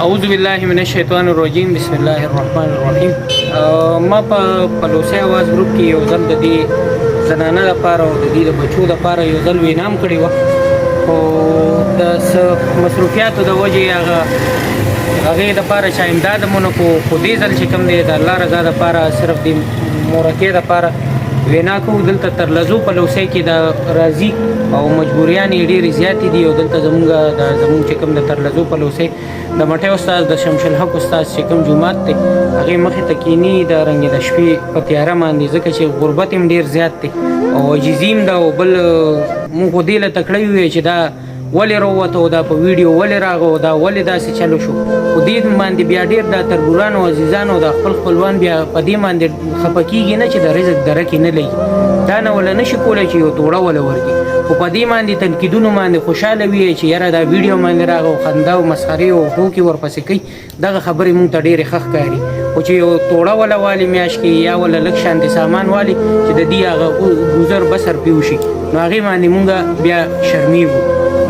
اعوذ بالله من الشیطان الرجیم بسم الله الرحمن الرحیم. ما په لوسی اواز ګروپ کې یو ځل د دې زنانه لپاره او د دې د بچو لپاره یو ځل وینام کړې وه، خو د څه مصروفیاتو د وجې هغې دپاره چې امداد مو نه کړو، خو دې ځل چې کوم دی د الله رضا دپاره صرف د مورکې دپاره وینا کوو. دلته تر لزو په لوسی کې د راځي او مجبوریان یې ډېرې زیاتې دي، او دلته زمونږ چې کوم د تر لزو په لوسی د مټۍ استاد د شمس الحق استاد چې کوم جومات دی هغې مخې ته کیني د رنګې د شپې په تیاره باندې، ځکه چې غربت هم ډېر زیات دی او عجیزي هم ده. او بل مونږ خو دې له تکړه یو چې دا ولې راووته او دا په ویډیو ولې راغی او دا ولې داسې چلو شو، خو دې باندې بیا ډېر دا تربورانو او عزیزانو دا خپل خپلوان بیا په دې باندې خفه کېږي نه چې د رزق درکې نه لګي، دا نه وله نشي کولی چې یو توړه وله ورکړي، خو په دې باندې تنقیدونو باندې خوشحاله وي چې یاره دا ویډیو باندې راغی او خندا او مسخرې او ټوکې ورپسې کوي، دغه خبرې مونږ ته ډېرې ښه ښکاري. خو چې یو توړه وله والي میاشت کې یا وله لږ شانتې سامان والي چې د دې هغه ګزر بسر پې وشي، نو هغې باندې مونږ بیا شرمېږو.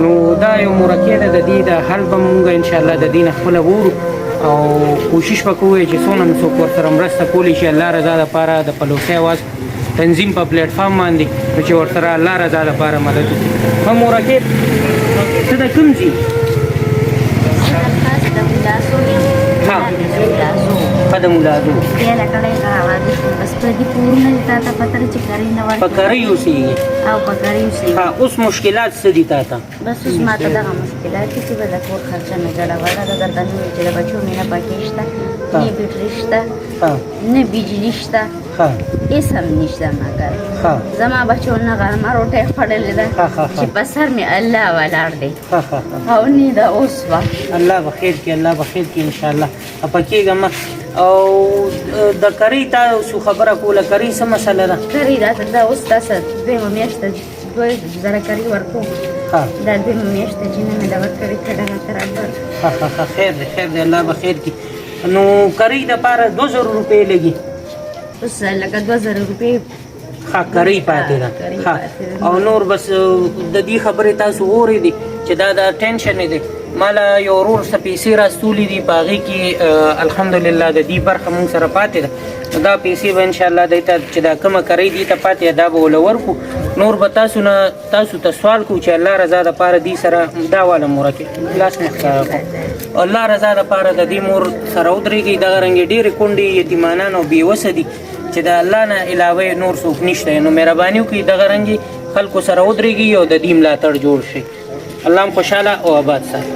نو دا یو مرکې ده، د دې د حل به مونږ انشاءالله د دې نه خپله وورو او کوشش به کوو چې څونه مو څوک ورسره مرسته کولی شي الله رضا دپاره د پلوسی اواز تنظیم په پلیټ فارم باندې، نو چې ورسره الله رضا دپاره مدد وکړي. ښه مرکې ته د کوم ځي؟ ښه د ملازو په کرۍ اوسېږي. اوس مشکلات څه دي تا ته؟ بس اوس ما ته دغه مشکلات دي چې به د کور خرچه مې ګډه وډه ده، درته مې ویل چې د بچو مې نه پکې شته، نه بیټري شته، نه بجلي شته، هېڅ هم نشته، مګر زما بچو نه غرمه روټۍ خوړلې ده چې په سر مې الله ولاړ دی او نه ده اوس به الله به خیر کړي، الله به خیر کړي انشاءالله. خفه کېږه مه. او د کرۍ تاسو خبره کوله، کرۍ څه مسله ده؟ کرۍ راته دا اوس تاسو دویمه میاشت ده 2000 کرۍ ورکوم، دا دویمه میاشت ده چې نه مې ده ورکړې ښه ډغه ته رابر. خیر دی خیر دی، الله به خیر کړي. نو کرۍ دپاره 2000 روپۍ لګي، اوس لکه 2000 روپۍ کرۍ پاتې ده. او نور بس د دې خبرې تاسو اورېدې چې دا د ټینشن دی. مالا یو ورور څه پیسې راستولي دي، په هغې کې الحمدلله د دې برخه مونږ سره پاتې ده. دا پیسې به انشاءالله دی ته چې دا کومه کرۍ دي ته پاتې ده دا به ورله ورکړو. نور به تاسو ته سوال کوو چې الله رضا دپاره دې سره دا واله مورکې لاس مې ښکاره کړو، الله رضا دپاره د دې مور سره ودرېږئ. دغه رنګې ډېرې کونډې یتیمانان او بېوسه دي چې د الله نه علاوه نور څوک نشته، نو مهرباني وکړئ دغه رنګې خلکو سره ودرېږئ او د دې ملاتړ جوړ شي. الله هم خوشحاله او آباد ساتي.